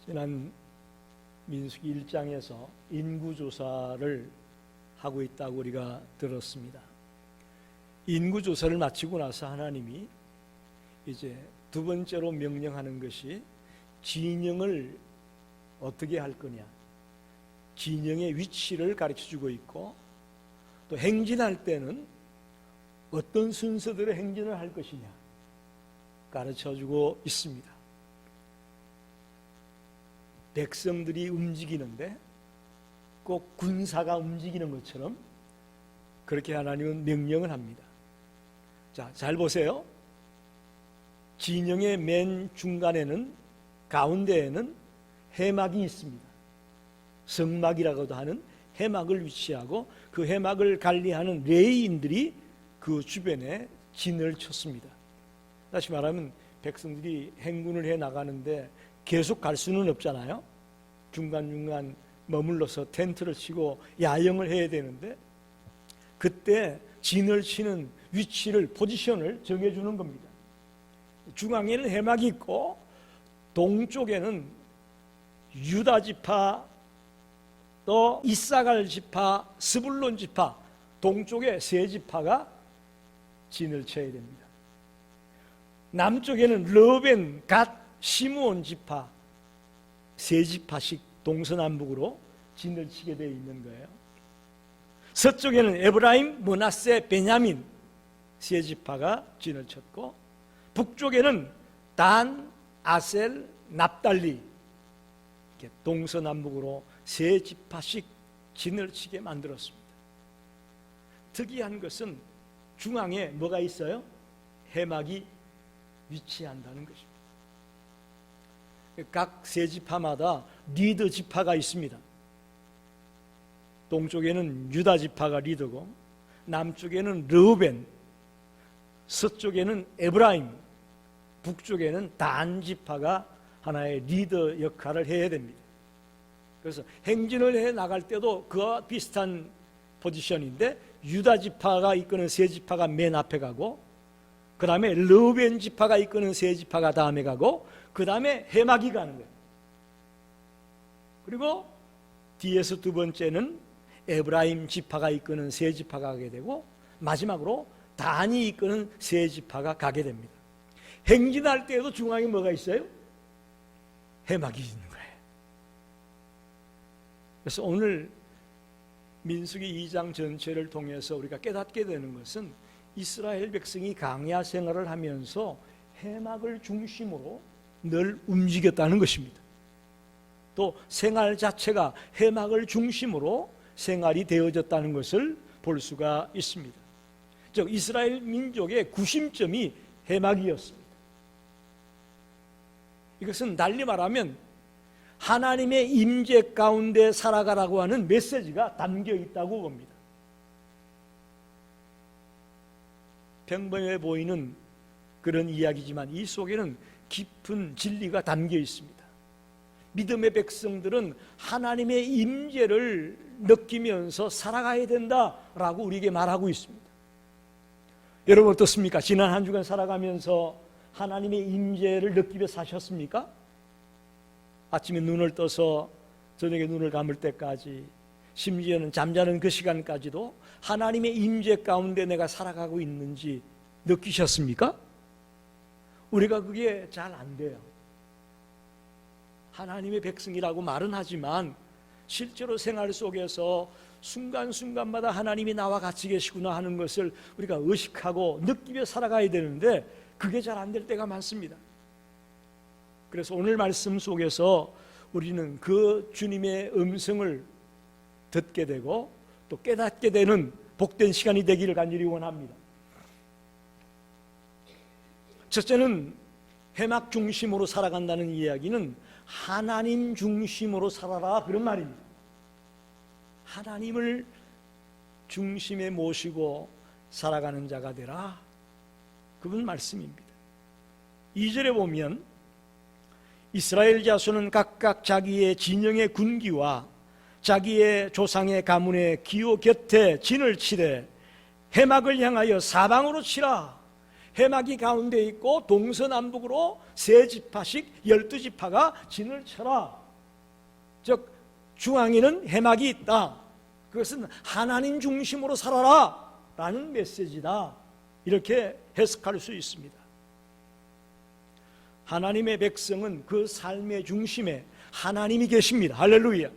지난 민수기 1장에서 인구조사를 하고 있다고 우리가 들었습니다. 인구조사를 마치고 나서 하나님이 이제 두 번째로 명령하는 것이 진영을 어떻게 할 거냐, 진영의 위치를 가르쳐주고 있고, 또 행진할 때는 어떤 순서대로 행진을 할 것이냐 가르쳐주고 있습니다. 백성들이 움직이는데 꼭 군사가 움직이는 것처럼 그렇게 하나님은 명령을 합니다. 자, 잘 보세요. 진영의 맨 중간에는, 가운데에는 해막이 있습니다. 성막이라고도 하는 해막을 위치하고, 그 해막을 관리하는 레위인들이 그 주변에 진을 쳤습니다. 다시 말하면 백성들이 행군을 해 나가는데 계속 갈 수는 없잖아요. 중간중간 머물러서 텐트를 치고 야영을 해야 되는데, 그때 진을 치는 위치를, 포지션을 정해주는 겁니다. 중앙에는 해막이 있고, 동쪽에는 유다 지파, 또 이사갈 지파, 스불론 지파, 동쪽에 세 지파가 진을 쳐야 됩니다. 남쪽에는 르벤, 갓, 시므온 지파, 세 지파씩 동서남북으로 진을 치게 되어 있는 거예요. 서쪽에는 에브라임, 므낫세, 베냐민 세 지파가 진을 쳤고, 북쪽에는 단, 아셀, 납달리, 이렇게 동서남북으로 세 지파씩 진을 치게 만들었습니다. 특이한 것은 중앙에 뭐가 있어요? 해막이 위치한다는 것입니다. 각 세 지파마다 리더 지파가 있습니다. 동쪽에는 유다 지파가 리더고, 남쪽에는 르우벤, 서쪽에는 에브라임, 북쪽에는 단 지파가 하나의 리더 역할을 해야 됩니다. 그래서 행진을 해 나갈 때도 그와 비슷한 포지션인데, 유다 지파가 이끄는 세 지파가 맨 앞에 가고, 그 다음에 르우벤 지파가 이끄는 세 지파가 다음에 가고, 그 다음에 해막이 가는 거예요. 그리고 뒤에서 두 번째는 에브라임 지파가 이끄는 세 지파가 가게 되고, 마지막으로 단이 이끄는 세 지파가 가게 됩니다. 행진할 때에도 중앙에 뭐가 있어요? 해막이 있는 거예요. 그래서 오늘 민수기 2장 전체를 통해서 우리가 깨닫게 되는 것은, 이스라엘 백성이 광야 생활을 하면서 해막을 중심으로 늘 움직였다는 것입니다. 또 생활 자체가 해막을 중심으로 생활이 되어졌다는 것을 볼 수가 있습니다. 즉 이스라엘 민족의 구심점이 해막이었습니다. 이것은 달리 말하면 하나님의 임재 가운데 살아가라고 하는 메시지가 담겨 있다고 봅니다. 평범해 보이는 그런 이야기지만 이 속에는 깊은 진리가 담겨 있습니다. 믿음의 백성들은 하나님의 임재를 느끼면서 살아가야 된다라고 우리에게 말하고 있습니다. 여러분 어떻습니까? 지난 한 주간 살아가면서 하나님의 임재를 느끼며 사셨습니까? 아침에 눈을 떠서 저녁에 눈을 감을 때까지, 심지어는 잠자는 그 시간까지도 하나님의 임재 가운데 내가 살아가고 있는지 느끼셨습니까? 우리가 그게 잘 안 돼요. 하나님의 백성이라고 말은 하지만 실제로 생활 속에서 순간순간마다 하나님이 나와 같이 계시구나 하는 것을 우리가 의식하고 느끼며 살아가야 되는데, 그게 잘 안 될 때가 많습니다. 그래서 오늘 말씀 속에서 우리는 그 주님의 음성을 듣게 되고 또 깨닫게 되는 복된 시간이 되기를 간절히 원합니다. 첫째는 해막 중심으로 살아간다는 이야기는 하나님 중심으로 살아라, 그런 말입니다. 하나님을 중심에 모시고 살아가는 자가 되라, 그분 말씀입니다. 2절에 보면 이스라엘 자손은 각각 자기의 진영의 군기와 자기의 조상의 가문의 기호 곁에 진을 치되 해막을 향하여 사방으로 치라. 해막이 가운데 있고 동서남북으로 세 지파씩 12지파가 진을 쳐라. 즉 중앙에는 해막이 있다. 그것은 하나님 중심으로 살아라 라는 메시지다. 이렇게 해석할 수 있습니다. 하나님의 백성은 그 삶의 중심에 하나님이 계십니다. 할렐루야.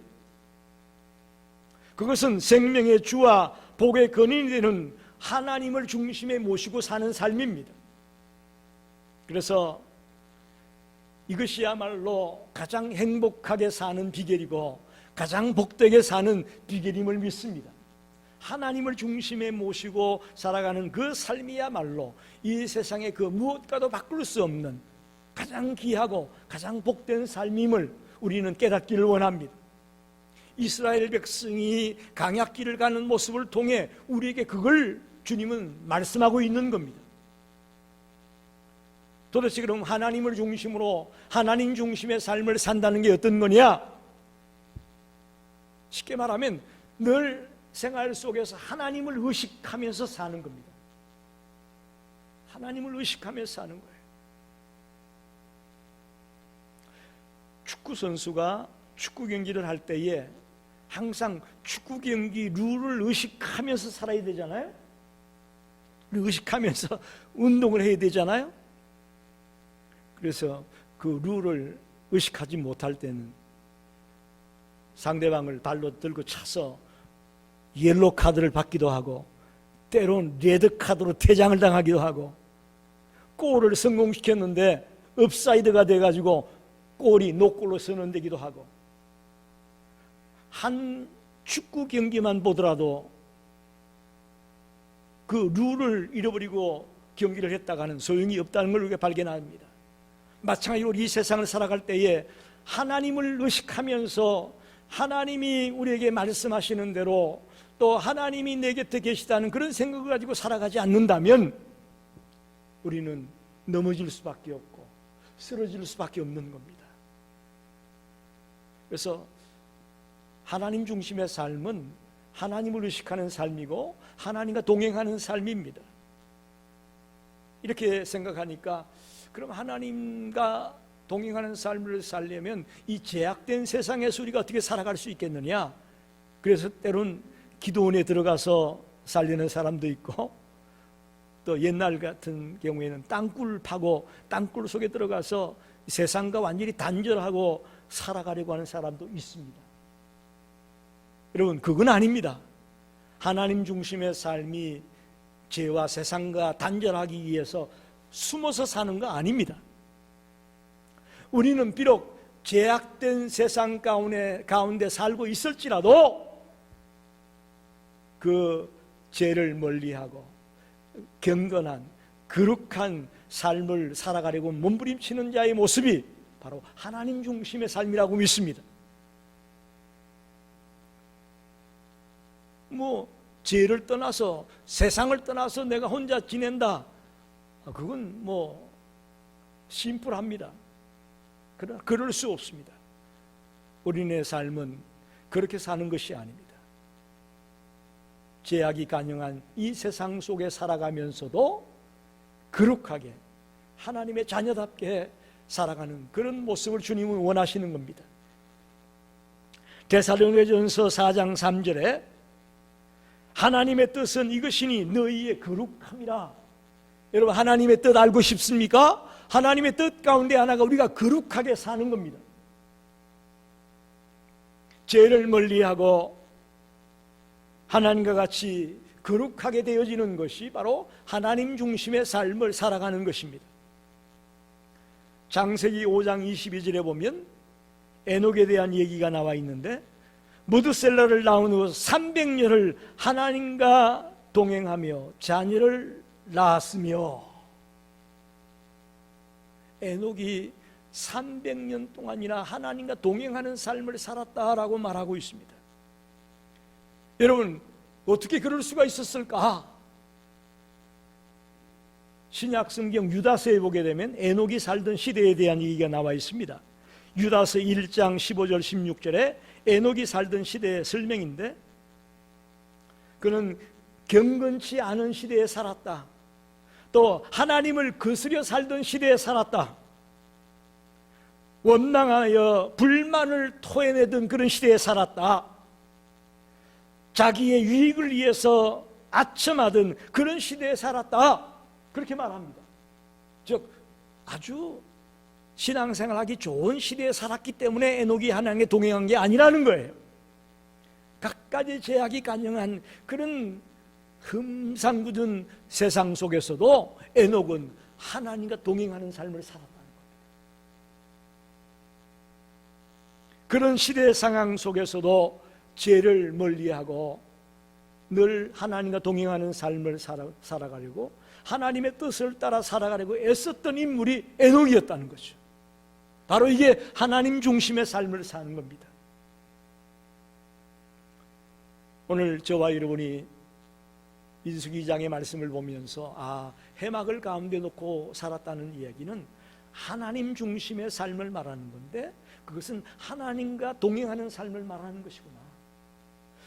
그것은 생명의 주와 복의 근원이 되는 하나님을 중심에 모시고 사는 삶입니다. 그래서 이것이야말로 가장 행복하게 사는 비결이고 가장 복되게 사는 비결임을 믿습니다. 하나님을 중심에 모시고 살아가는 그 삶이야말로 이 세상의 그 무엇과도 바꿀 수 없는 가장 귀하고 가장 복된 삶임을 우리는 깨닫기를 원합니다. 이스라엘 백성이 강약길을 가는 모습을 통해 우리에게 그걸 주님은 말씀하고 있는 겁니다. 도대체 그럼 하나님을 중심으로 하나님 중심의 삶을 산다는 게 어떤 거냐? 쉽게 말하면 늘 생활 속에서 하나님을 의식하면서 사는 겁니다. 하나님을 의식하면서 사는 거예요. 축구 선수가 축구 경기를 할 때에 항상 축구 경기 룰을 의식하면서 살아야 되잖아요. 의식하면서 운동을 해야 되잖아요. 그래서 그 룰을 의식하지 못할 때는 상대방을 발로 들고 차서 옐로 카드를 받기도 하고 때론 레드 카드로 퇴장을 당하기도 하고 골을 성공시켰는데 업사이드가 돼가지고 골이 노골로 선언되기도 하고 한 축구 경기만 보더라도 그 룰을 잃어버리고 경기를 했다가는 소용이 없다는 걸 우리가 발견합니다. 마찬가지로 이 세상을 살아갈 때에 하나님을 의식하면서 하나님이 우리에게 말씀하시는 대로 또 하나님이 내 곁에 계시다는 그런 생각을 가지고 살아가지 않는다면 우리는 넘어질 수밖에 없고 쓰러질 수밖에 없는 겁니다. 그래서 하나님 중심의 삶은 하나님을 의식하는 삶이고 하나님과 동행하는 삶입니다. 이렇게 생각하니까 그럼 하나님과 동행하는 삶을 살려면 이 제약된 세상에서 우리가 어떻게 살아갈 수 있겠느냐? 그래서 때론 기도원에 들어가서 살리는 사람도 있고 또 옛날 같은 경우에는 땅굴 파고 땅굴 속에 들어가서 세상과 완전히 단절하고 살아가려고 하는 사람도 있습니다. 여러분, 그건 아닙니다. 하나님 중심의 삶이 죄와 세상과 단절하기 위해서 숨어서 사는 거 아닙니다. 우리는 비록 제약된 세상 가운데 살고 있을지라도 그 죄를 멀리하고 경건한 거룩한 삶을 살아가려고 몸부림치는 자의 모습이 바로 하나님 중심의 삶이라고 믿습니다. 죄를 떠나서 세상을 떠나서 내가 혼자 지낸다, 그건 심플합니다. 그러나 그럴 수 없습니다. 우리네 삶은 그렇게 사는 것이 아닙니다. 죄악이 간영한 이 세상 속에 살아가면서도 거룩하게 하나님의 자녀답게 살아가는 그런 모습을 주님은 원하시는 겁니다. 데살로니가전서 4장 3절에 하나님의 뜻은 이것이니 너희의 거룩함이라. 여러분, 하나님의 뜻 알고 싶습니까? 하나님의 뜻 가운데 하나가 우리가 거룩하게 사는 겁니다. 죄를 멀리하고 하나님과 같이 거룩하게 되어지는 것이 바로 하나님 중심의 삶을 살아가는 것입니다. 창세기 5장 22절에 보면 에녹에 대한 얘기가 나와 있는데 무드셀라를 낳은 후 300년을 하나님과 동행하며 자녀를 낳았으며, 에녹이 300년 동안이나 하나님과 동행하는 삶을 살았다라고 말하고 있습니다. 여러분, 어떻게 그럴 수가 있었을까? 신약 성경 유다서에 보게 되면 에녹이 살던 시대에 대한 얘기가 나와 있습니다. 유다서 1장 15절 16절에 에녹이 살던 시대의 설명인데, 그는 경건치 않은 시대에 살았다. 또 하나님을 거스려 살던 시대에 살았다. 원망하여 불만을 토해내던 그런 시대에 살았다. 자기의 유익을 위해서 아첨하던 그런 시대에 살았다. 그렇게 말합니다. 즉 아주 신앙생활하기 좋은 시대에 살았기 때문에 에녹이 하나님께 동행한 게 아니라는 거예요. 갖가지 제약이 가능한 그런 흠상궂은 세상 속에서도 에녹은 하나님과 동행하는 삶을 살았다는 겁니다. 그런 시대 상황 속에서도 죄를 멀리하고 늘 하나님과 동행하는 삶을 살아가려고 하나님의 뜻을 따라 살아가려고 애썼던 인물이 에녹이었다는 거죠. 바로 이게 하나님 중심의 삶을 사는 겁니다. 오늘 저와 여러분이 민수기 2장의 말씀을 보면서 해막을 가운데 놓고 살았다는 이야기는 하나님 중심의 삶을 말하는 건데, 그것은 하나님과 동행하는 삶을 말하는 것이구나.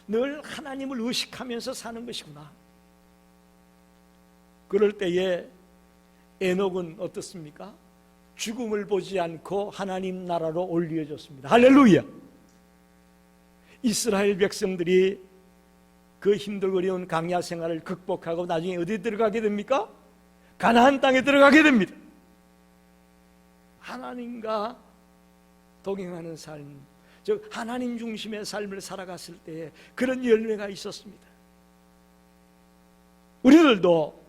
늘 하나님을 의식하면서 사는 것이구나. 그럴 때에 에녹은 어떻습니까? 죽음을 보지 않고 하나님 나라로 올려졌습니다. 할렐루야! 이스라엘 백성들이 그 힘들고 어려운 광야 생활을 극복하고 나중에 어디 들어가게 됩니까? 가나안 땅에 들어가게 됩니다. 하나님과 동행하는 삶, 즉 하나님 중심의 삶을 살아갔을 때에 그런 열매가 있었습니다. 우리들도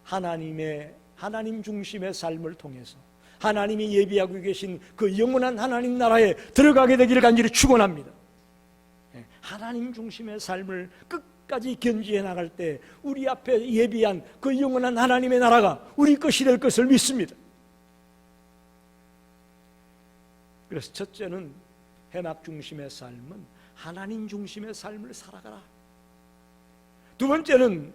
하나님 중심의 삶을 통해서 하나님이 예비하고 계신 그 영원한 하나님 나라에 들어가게 되기를 간절히 축원합니다. 하나님 중심의 삶을 끝까지 견지해 나갈 때 우리 앞에 예비한 그 영원한 하나님의 나라가 우리 것이 될 것을 믿습니다. 그래서 첫째는 해막 중심의 삶은 하나님 중심의 삶을 살아가라. 두 번째는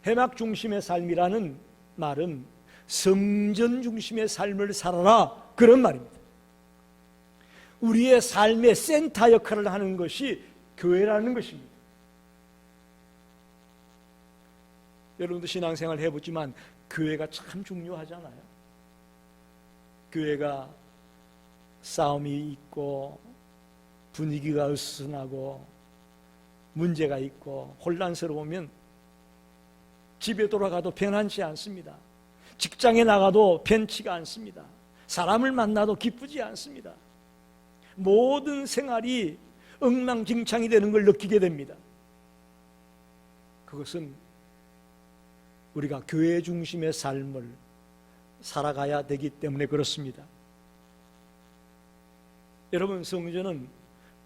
해막 중심의 삶이라는 말은 성전 중심의 삶을 살아라, 그런 말입니다. 우리의 삶의 센터 역할을 하는 것이 교회라는 것입니다. 여러분도 신앙생활 해보지만 교회가 참 중요하잖아요. 교회가 싸움이 있고 분위기가 으스스하고 문제가 있고 혼란스러우면 집에 돌아가도 편안치 않습니다. 직장에 나가도 편치가 않습니다. 사람을 만나도 기쁘지 않습니다. 모든 생활이 엉망진창이 되는 걸 느끼게 됩니다. 그것은 우리가 교회 중심의 삶을 살아가야 되기 때문에 그렇습니다. 여러분, 성전은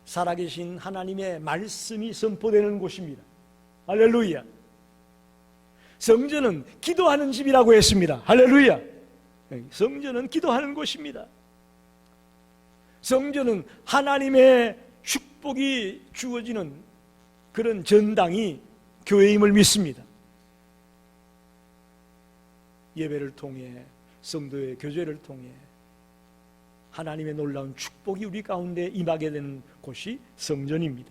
살아계신 하나님의 말씀이 선포되는 곳입니다. 할렐루야. 성전은 기도하는 집이라고 했습니다. 할렐루야. 성전은 기도하는 곳입니다. 성전은 하나님의 축복이 주어지는 그런 전당이 교회임을 믿습니다. 예배를 통해, 성도의 교제를 통해 하나님의 놀라운 축복이 우리 가운데 임하게 되는 곳이 성전입니다.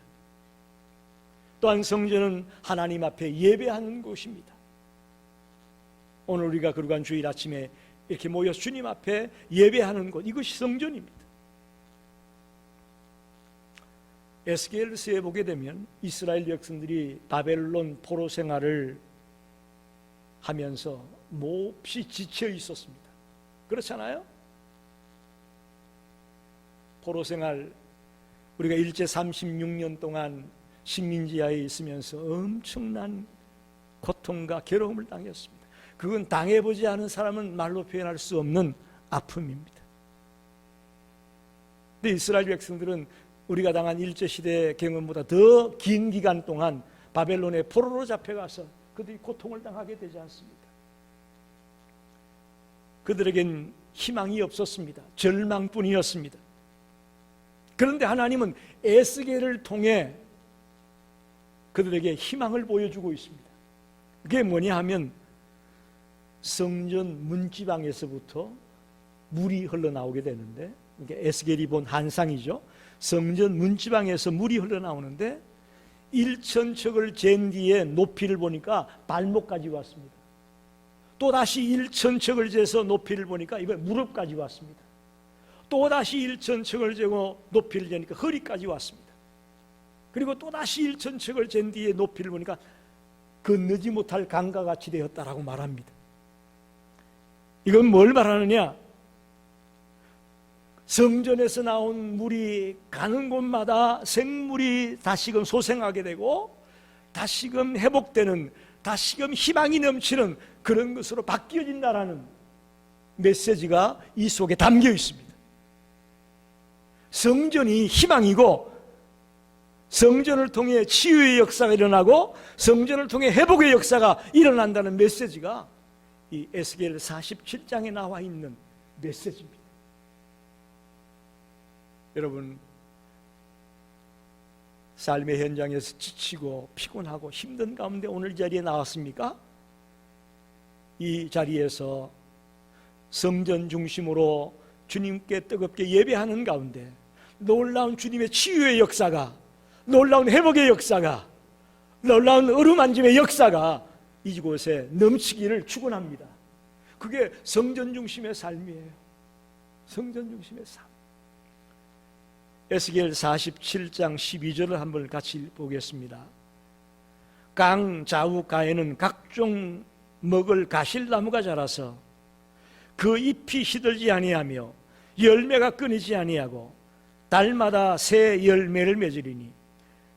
또한 성전은 하나님 앞에 예배하는 곳입니다. 오늘 우리가 거룩한 주일 아침에 이렇게 모여 주님 앞에 예배하는 곳, 이것이 성전입니다. 에스겔서에 보게 되면 이스라엘 백성들이 바벨론 포로 생활을 하면서 몹시 지쳐 있었습니다. 그렇잖아요? 포로 생활, 우리가 일제 36년 동안 식민지하에 있으면서 엄청난 고통과 괴로움을 당했습니다. 그건 당해보지 않은 사람은 말로 표현할 수 없는 아픔입니다. 근데 이스라엘 백성들은 우리가 당한 일제시대 경험보다 더 긴 기간 동안 바벨론의 포로로 잡혀가서 그들이 고통을 당하게 되지 않습니까? 그들에겐 희망이 없었습니다. 절망뿐이었습니다. 그런데 하나님은 에스겔을 통해 그들에게 희망을 보여주고 있습니다. 그게 뭐냐 하면 성전 문지방에서부터 물이 흘러나오게 되는데, 이게 에스겔이 본 환상이죠. 성전 문지방에서 물이 흘러나오는데 1,000척을 잰 뒤에 높이를 보니까 발목까지 왔습니다. 또다시 1,000척을 재서 높이를 보니까 이거 무릎까지 왔습니다. 또다시 1,000척을 재고 높이를 재니까 허리까지 왔습니다. 그리고 또다시 1,000척을 잰 뒤에 높이를 보니까 건너지 못할 강과 같이 되었다라고 말합니다. 이건 뭘 말하느냐? 성전에서 나온 물이 가는 곳마다 생물이 다시금 소생하게 되고 다시금 회복되는, 다시금 희망이 넘치는 그런 것으로 바뀌어진다라는 메시지가 이 속에 담겨 있습니다. 성전이 희망이고 성전을 통해 치유의 역사가 일어나고 성전을 통해 회복의 역사가 일어난다는 메시지가 이 에스겔 47장에 나와 있는 메시지입니다. 여러분, 삶의 현장에서 지치고 피곤하고 힘든 가운데 오늘 자리에 나왔습니까? 이 자리에서 성전 중심으로 주님께 뜨겁게 예배하는 가운데 놀라운 주님의 치유의 역사가, 놀라운 회복의 역사가, 놀라운 어루만짐의 역사가 이곳에 넘치기를 축원합니다. 그게 성전 중심의 삶이에요. 성전 중심의 삶. 에스겔 47장 12절을 한번 같이 보겠습니다. 강 좌우가에는 각종 먹을 가실나무가 자라서 그 잎이 시들지 아니하며 열매가 끊이지 아니하고 달마다 새 열매를 맺으리니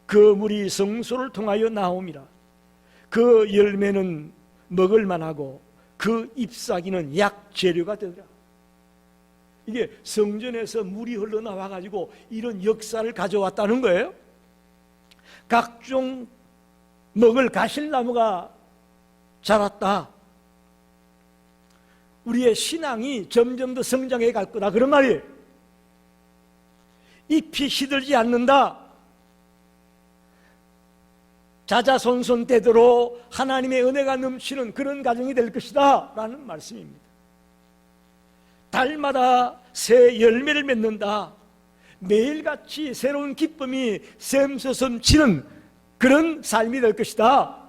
그 물이 성소를 통하여 나옴이라. 그 열매는 먹을 만하고 그 잎사귀는 약 재료가 되더라. 이게 성전에서 물이 흘러나와 가지고 이런 역사를 가져왔다는 거예요. 각종 먹을 가실나무가 자랐다. 우리의 신앙이 점점 더 성장해 갈 거다, 그런 말이에요. 잎이 시들지 않는다. 자자손손 되도록 하나님의 은혜가 넘치는 그런 가정이 될 것이다 라는 말씀입니다. 달마다 새 열매를 맺는다. 매일같이 새로운 기쁨이 샘솟음치는 그런 삶이 될 것이다.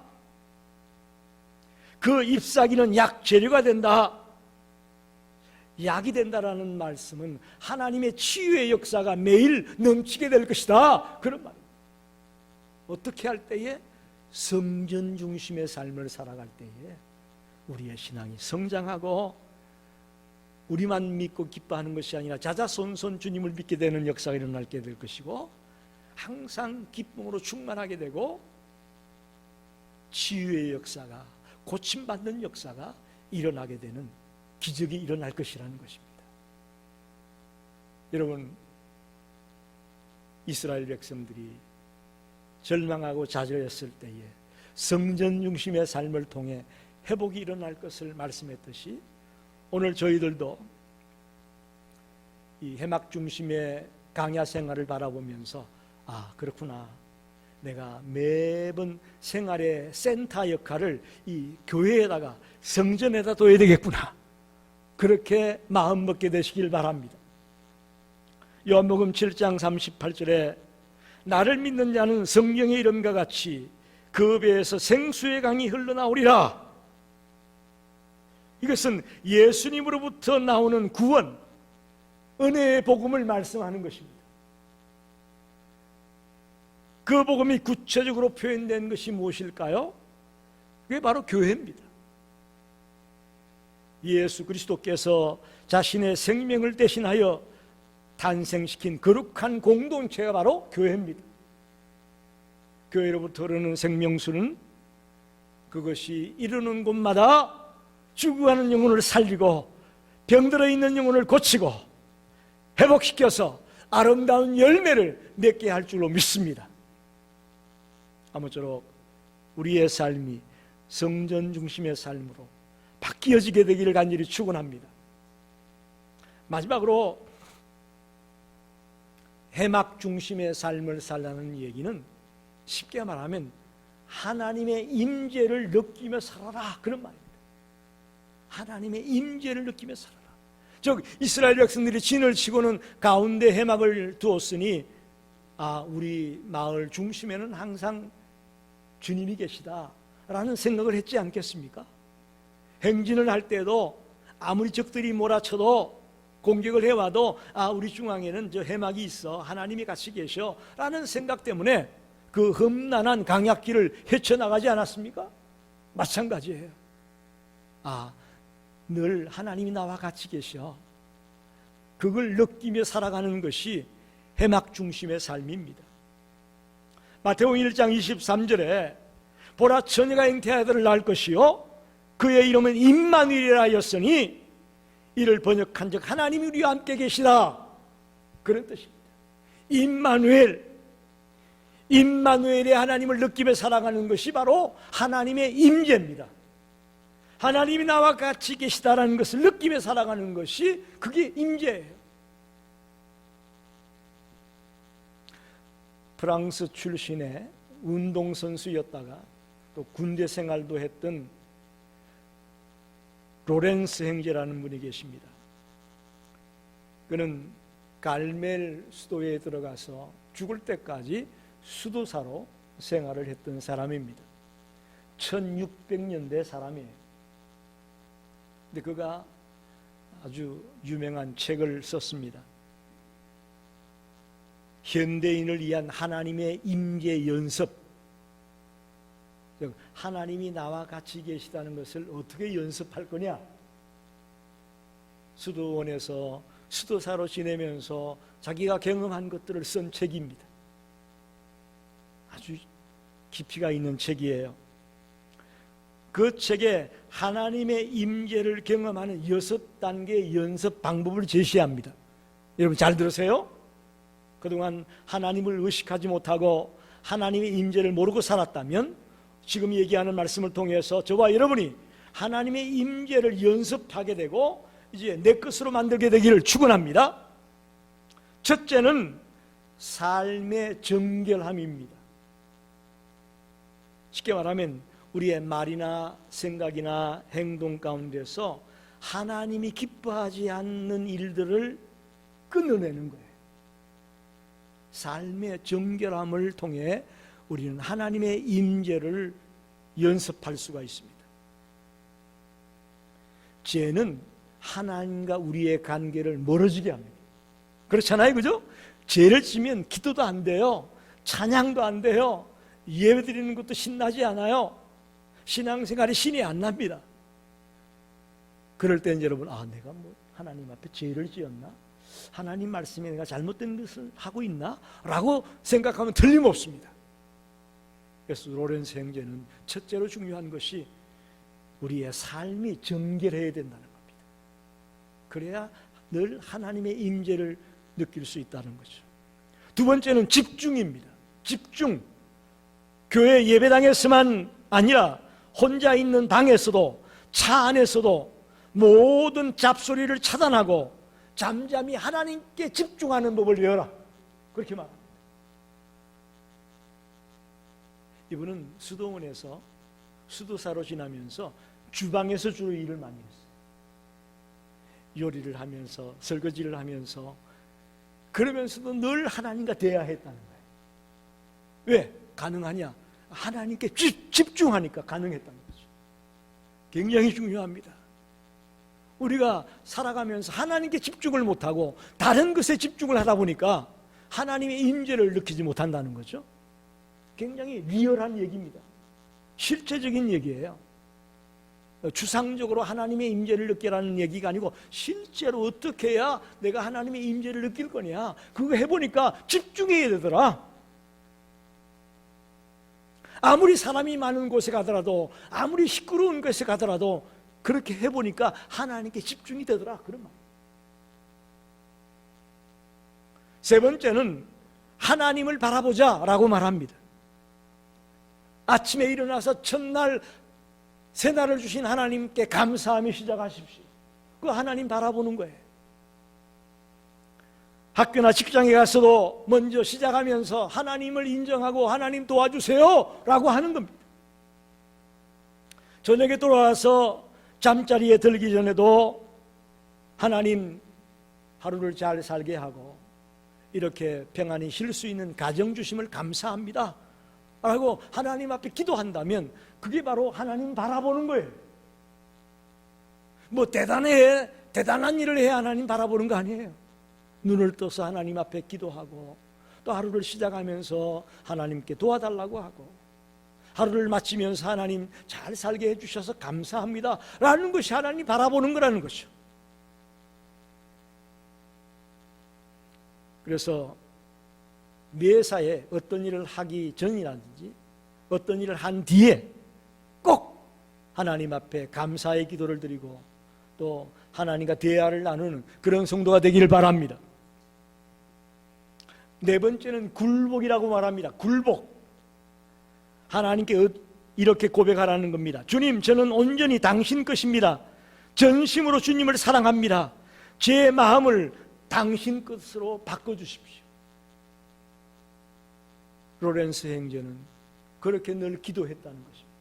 그 잎사귀는 약 재료가 된다. 약이 된다라는 말씀은 하나님의 치유의 역사가 매일 넘치게 될 것이다, 그런 말입니다. 어떻게 할 때에? 성전 중심의 삶을 살아갈 때에 우리의 신앙이 성장하고 우리만 믿고 기뻐하는 것이 아니라 자자손손 주님을 믿게 되는 역사가 일어나게 될 것이고 항상 기쁨으로 충만하게 되고 치유의 역사가, 고침받는 역사가 일어나게 되는 기적이 일어날 것이라는 것입니다. 여러분, 이스라엘 백성들이 절망하고 좌절했을 때에 성전 중심의 삶을 통해 회복이 일어날 것을 말씀했듯이 오늘 저희들도 이 해막 중심의 강야 생활을 바라보면서 그렇구나, 내가 매번 생활의 센터 역할을 이 교회에다가 성전에다 둬야 되겠구나, 그렇게 마음 먹게 되시길 바랍니다. 요한복음 7장 38절에 나를 믿는 자는 성경의 이름과 같이 그 배에서 생수의 강이 흘러나오리라. 이것은 예수님으로부터 나오는 구원, 은혜의 복음을 말씀하는 것입니다. 그 복음이 구체적으로 표현된 것이 무엇일까요? 그게 바로 교회입니다. 예수 그리스도께서 자신의 생명을 대신하여 탄생시킨 거룩한 공동체가 바로 교회입니다. 교회로부터 흐르는 생명수는 그것이 이르는 곳마다 죽어가는 영혼을 살리고 병들어 있는 영혼을 고치고 회복시켜서 아름다운 열매를 맺게 할 줄로 믿습니다. 아무쪼록 우리의 삶이 성전 중심의 삶으로 바뀌어지게 되기를 간절히 축원합니다. 마지막으로 해막 중심의 삶을 살라는 얘기는 쉽게 말하면 하나님의 임재를 느끼며 살아라, 그런 말입니다. 하나님의 임재를 느끼며 살아라. 즉 이스라엘 백성들이 진을 치고는 가운데 해막을 두었으니 우리 마을 중심에는 항상 주님이 계시다라는 생각을 했지 않겠습니까? 행진을 할 때도 아무리 적들이 몰아쳐도 공격을 해와도 우리 중앙에는 저 해막이 있어, 하나님이 같이 계셔 라는 생각 때문에 그 험난한 강약길을 헤쳐나가지 않았습니까? 마찬가지예요. 늘 하나님이 나와 같이 계셔. 그걸 느끼며 살아가는 것이 해막 중심의 삶입니다. 마태복음 1장 23절에 보라, 처녀가 잉태한 아들을 낳을 것이요 그의 이름은 임마누엘이라 하였으니 이를 번역한즉 하나님이 우리와 함께 계시다, 그런 뜻입니다. 임마누엘의 하나님을 느끼며 살아가는 것이 바로 하나님의 임재입니다. 하나님이 나와 같이 계시다라는 것을 느끼며 살아가는 것이 그게 임재예요. 프랑스 출신의 운동선수였다가 또 군대 생활도 했던 로렌스 형제라는 분이 계십니다. 그는 갈멜 수도에 들어가서 죽을 때까지 수도사로 생활을 했던 사람입니다. 1600년대 사람이에요. 근데 그가 아주 유명한 책을 썼습니다. 현대인을 위한 하나님의 임재 연습. 하나님이 나와 같이 계시다는 것을 어떻게 연습할 거냐? 수도원에서 수도사로 지내면서 자기가 경험한 것들을 쓴 책입니다. 아주 깊이가 있는 책이에요. 그 책에 하나님의 임재를 경험하는 6단계 연습 방법을 제시합니다. 여러분 잘 들으세요. 그동안 하나님을 의식하지 못하고 하나님의 임재를 모르고 살았다면 지금 얘기하는 말씀을 통해서 저와 여러분이 하나님의 임재를 연습하게 되고 이제 내 것으로 만들게 되기를 축원합니다. 첫째는 삶의 정결함입니다. 쉽게 말하면 우리의 말이나 생각이나 행동 가운데서 하나님이 기뻐하지 않는 일들을 끊어내는 거예요. 삶의 정결함을 통해 우리는 하나님의 임재를 연습할 수가 있습니다. 죄는 하나님과 우리의 관계를 멀어지게 합니다. 그렇잖아요, 그죠? 죄를 지면 기도도 안 돼요. 찬양도 안 돼요. 예배 드리는 것도 신나지 않아요. 신앙생활이 신이 안 납니다. 그럴 때는 여러분, 내가 하나님 앞에 죄를 지었나? 하나님 말씀에 내가 잘못된 것을 하고 있나? 라고 생각하면 틀림없습니다. 그래서 로렌스 형제는 첫째로 중요한 것이 우리의 삶이 정결해야 된다는 겁니다. 그래야 늘 하나님의 임재를 느낄 수 있다는 거죠. 두 번째는 집중입니다. 집중. 교회 예배당에서만 아니라 혼자 있는 방에서도 차 안에서도 모든 잡소리를 차단하고 잠잠히 하나님께 집중하는 법을 배워라, 그렇게 말합니다. 이분은 수도원에서 수도사로 지나면서 주방에서 주로 일을 많이 했어요. 요리를 하면서 설거지를 하면서 그러면서도 늘 하나님과 대화했다는 거예요. 왜? 가능하냐? 하나님께 집중하니까 가능했다는 거죠. 굉장히 중요합니다. 우리가 살아가면서 하나님께 집중을 못하고 다른 것에 집중을 하다 보니까 하나님의 임재를 느끼지 못한다는 거죠. 굉장히 리얼한 얘기입니다. 실제적인 얘기예요. 주상적으로 하나님의 임재를 느끼라는 얘기가 아니고 실제로 어떻게 해야 내가 하나님의 임재를 느낄 거냐, 그거 해보니까 집중해야 되더라. 아무리 사람이 많은 곳에 가더라도, 아무리 시끄러운 곳에 가더라도 그렇게 해보니까 하나님께 집중이 되더라, 그런 말. 세 번째는 하나님을 바라보자 라고 말합니다. 아침에 일어나서 첫날 새날을 주신 하나님께 감사하며 시작하십시오. 그 하나님 바라보는 거예요. 학교나 직장에 가서도 먼저 시작하면서 하나님을 인정하고 하나님 도와주세요 라고 하는 겁니다. 저녁에 돌아와서 잠자리에 들기 전에도 하나님 하루를 잘 살게 하고 이렇게 평안히 쉴 수 있는 가정 주심을 감사합니다 라고 하나님 앞에 기도한다면 그게 바로 하나님 바라보는 거예요. 뭐 대단한 일을 해야 하나님 바라보는 거 아니에요. 눈을 떠서 하나님 앞에 기도하고 또 하루를 시작하면서 하나님께 도와달라고 하고 하루를 마치면서 하나님 잘 살게 해주셔서 감사합니다 라는 것이 하나님 바라보는 거라는 것이죠. 그래서 매사에 어떤 일을 하기 전이라든지 어떤 일을 한 뒤에 꼭 하나님 앞에 감사의 기도를 드리고 또 하나님과 대화를 나누는 그런 성도가 되기를 바랍니다. 네 번째는 굴복이라고 말합니다. 굴복. 하나님께 이렇게 고백하라는 겁니다. 주님, 저는 온전히 당신 것입니다. 전심으로 주님을 사랑합니다. 제 마음을 당신 것으로 바꿔주십시오. 로렌스 형제는 그렇게 늘 기도했다는 것입니다.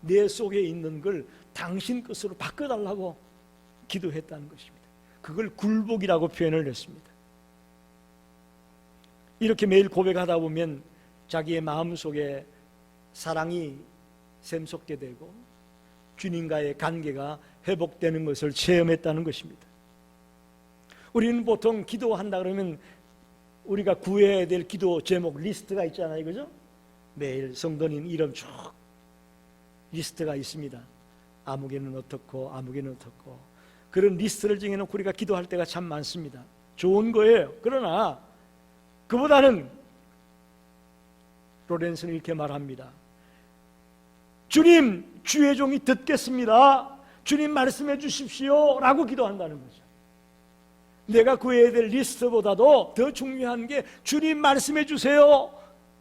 내 속에 있는 걸 당신 것으로 바꿔달라고 기도했다는 것입니다. 그걸 굴복이라고 표현을 했습니다. 이렇게 매일 고백하다 보면 자기의 마음속에 사랑이 샘솟게 되고 주님과의 관계가 회복되는 것을 체험했다는 것입니다. 우리는 보통 기도한다 그러면 우리가 구해야 될 기도 제목 리스트가 있잖아요, 그죠? 매일 성도님 이름 쭉 리스트가 있습니다. 아무개는 어떻고 아무개는 어떻고 그런 리스트를 정해놓고 우리가 기도할 때가 참 많습니다. 좋은 거예요. 그러나 그보다는 로렌스는 이렇게 말합니다. 주님, 주의 종이 듣겠습니다. 주님 말씀해 주십시오 라고 기도한다는 거죠. 내가 구해야 될 리스트보다도 더 중요한 게 주님 말씀해 주세요.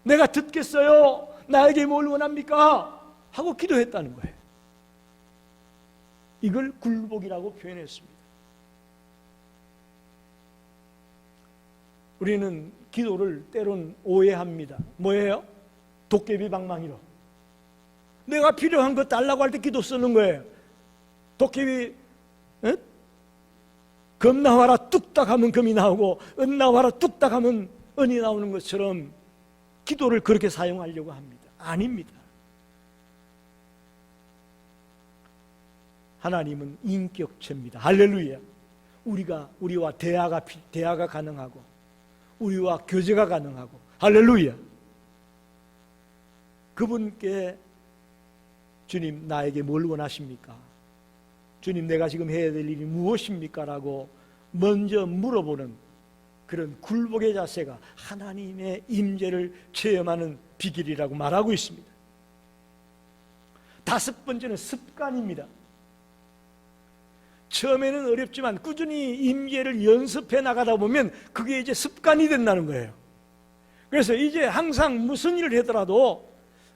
내가 듣겠어요. 나에게 뭘 원합니까? 하고 기도했다는 거예요. 이걸 굴복이라고 표현했습니다. 우리는 기도를 때론 오해합니다. 뭐예요? 도깨비 방망이로. 내가 필요한 거 달라고 할 때 기도 쓰는 거예요. 도깨비 금 나와라 뚝딱 하면 금이 나오고 은 나와라 뚝딱 하면 은이 나오는 것처럼 기도를 그렇게 사용하려고 합니다. 아닙니다. 하나님은 인격체입니다. 할렐루야. 우리와 대화가 가능하고 우리와 교제가 가능하고 할렐루야. 그분께 주님 나에게 뭘 원하십니까? 주님 내가 지금 해야 될 일이 무엇입니까? 라고 먼저 물어보는 그런 굴복의 자세가 하나님의 임재를 체험하는 비결이라고 말하고 있습니다. 다섯 번째는 습관입니다. 처음에는 어렵지만 꾸준히 임재를 연습해 나가다 보면 그게 이제 습관이 된다는 거예요. 그래서 이제 항상 무슨 일을 하더라도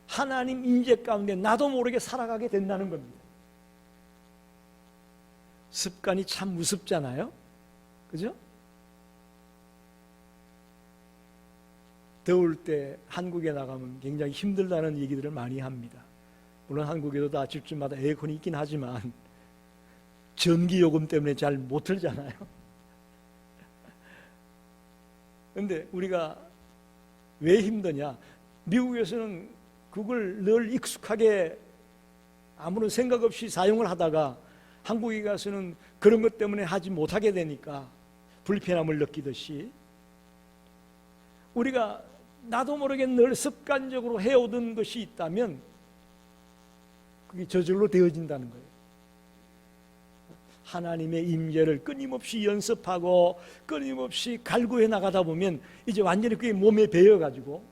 하나님 임재 가운데 나도 모르게 살아가게 된다는 겁니다. 습관이 참 무섭잖아요. 그죠? 더울 때 한국에 나가면 굉장히 힘들다는 얘기들을 많이 합니다. 물론 한국에도 다 집집마다 에어컨이 있긴 하지만 전기요금 때문에 잘 못 틀잖아요. 그런데 우리가 왜 힘드냐? 미국에서는 그걸 늘 익숙하게 아무런 생각 없이 사용을 하다가 한국에 가서는 그런 것 때문에 하지 못하게 되니까 불편함을 느끼듯이 우리가 나도 모르게 늘 습관적으로 해오던 것이 있다면 그게 저절로 되어진다는 거예요. 하나님의 임재를 끊임없이 연습하고 끊임없이 갈구해 나가다 보면 이제 완전히 그게 몸에 배어가지고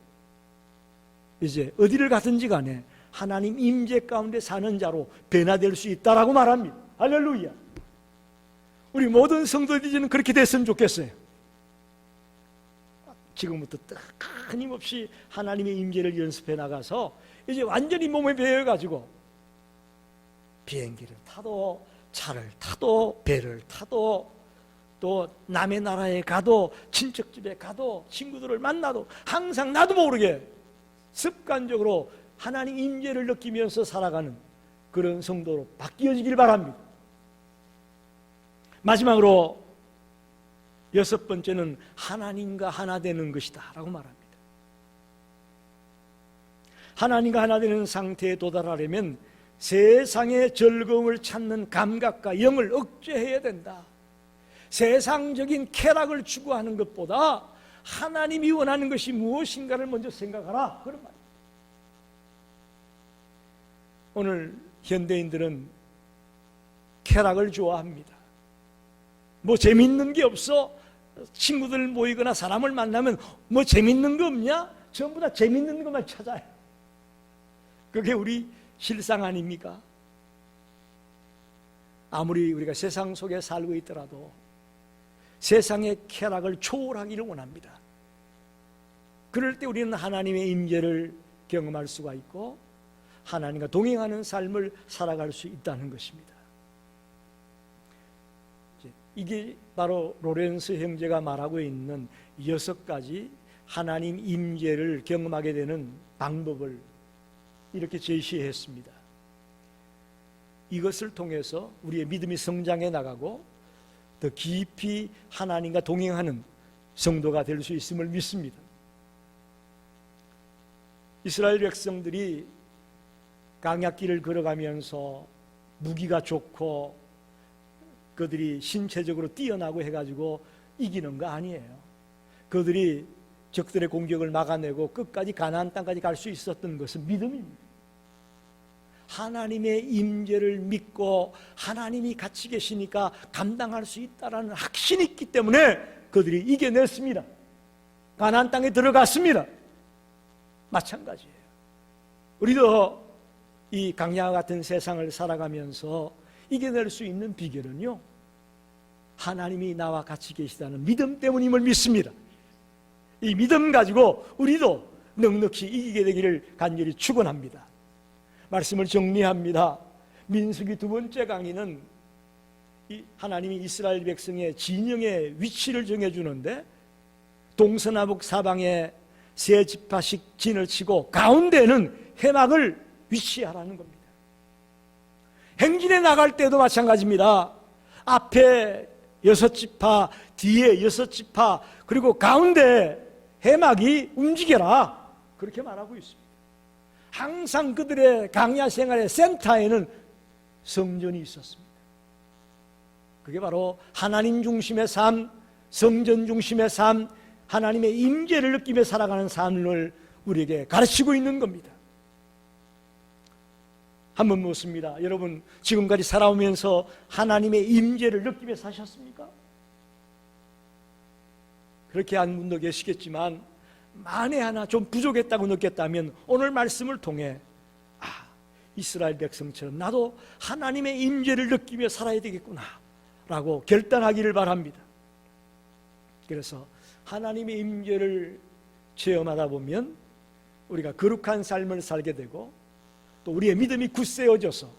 이제 어디를 가든지 간에 하나님 임재 가운데 사는 자로 변화될 수 있다라고 말합니다. 할렐루야. 우리 모든 성도들이 이제는 그렇게 됐으면 좋겠어요. 지금부터 끊임없이 하나님의 임재를 연습해 나가서 이제 완전히 몸에 배어가지고 비행기를 타도 차를 타도 배를 타도 또 남의 나라에 가도 친척집에 가도 친구들을 만나도 항상 나도 모르게 습관적으로 하나님 임재를 느끼면서 살아가는 그런 성도로 바뀌어지길 바랍니다. 마지막으로 여섯 번째는 하나님과 하나 되는 것이다 라고 말합니다. 하나님과 하나 되는 상태에 도달하려면 세상의 즐거움을 찾는 감각과 영을 억제해야 된다. 세상적인 쾌락을 추구하는 것보다 하나님이 원하는 것이 무엇인가를 먼저 생각하라, 그런 말이에요. 오늘 현대인들은 쾌락을 좋아합니다. 뭐 재밌는 게 없어? 친구들 모이거나 사람을 만나면 뭐 재밌는 거 없냐? 전부 다 재밌는 것만 찾아요. 그게 우리 실상 아닙니까? 아무리 우리가 세상 속에 살고 있더라도 세상의 쾌락을 초월하기를 원합니다. 그럴 때 우리는 하나님의 임재를 경험할 수가 있고 하나님과 동행하는 삶을 살아갈 수 있다는 것입니다. 이게 바로 로렌스 형제가 말하고 있는 6가지 하나님 임재를 경험하게 되는 방법을 이렇게 제시했습니다. 이것을 통해서 우리의 믿음이 성장해 나가고 더 깊이 하나님과 동행하는 성도가 될 수 있음을 믿습니다. 이스라엘 백성들이 강약길을 걸어가면서 무기가 좋고 그들이 신체적으로 뛰어나고 해가지고 이기는 거 아니에요. 그들이 적들의 공격을 막아내고 끝까지 가나안 땅까지 갈 수 있었던 것은 믿음입니다. 하나님의 임재를 믿고 하나님이 같이 계시니까 감당할 수 있다라는 확신이 있기 때문에 그들이 이겨냈습니다. 가나안 땅에 들어갔습니다. 마찬가지예요. 우리도 이 강야와 같은 세상을 살아가면서 이겨낼 수 있는 비결은요, 하나님이 나와 같이 계시다는 믿음 때문임을 믿습니다. 이 믿음 가지고 우리도 넉넉히 이기게 되기를 간절히 축원합니다. 말씀을 정리합니다. 민수기 2번째 강의는 하나님이 이스라엘 백성의 진영의 위치를 정해주는데 동서남북 사방에 세 지파씩 진을 치고 가운데는 해막을 위치하라는 겁니다. 행진에 나갈 때도 마찬가지입니다. 앞에 6지파, 뒤에 6지파, 그리고 가운데 해막이 움직여라, 그렇게 말하고 있습니다. 항상 그들의 강야 생활의 센터에는 성전이 있었습니다. 그게 바로 하나님 중심의 삶, 성전 중심의 삶, 하나님의 임재를 느끼며 살아가는 삶을 우리에게 가르치고 있는 겁니다. 한번 묻습니다. 여러분, 지금까지 살아오면서 하나님의 임재를 느끼며 사셨습니까? 그렇게 한 분도 계시겠지만 만에 하나 좀 부족했다고 느꼈다면 오늘 말씀을 통해 이스라엘 백성처럼 나도 하나님의 임재를 느끼며 살아야 되겠구나 라고 결단하기를 바랍니다. 그래서 하나님의 임재를 체험하다 보면 우리가 거룩한 삶을 살게 되고 또 우리의 믿음이 굳세어져서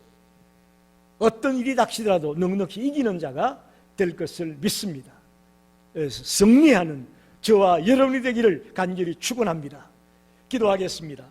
어떤 일이 닥치더라도 넉넉히 이기는 자가 될 것을 믿습니다. 그래서 승리하는 저와 여러분이 되기를 간절히 축원합니다. 기도하겠습니다.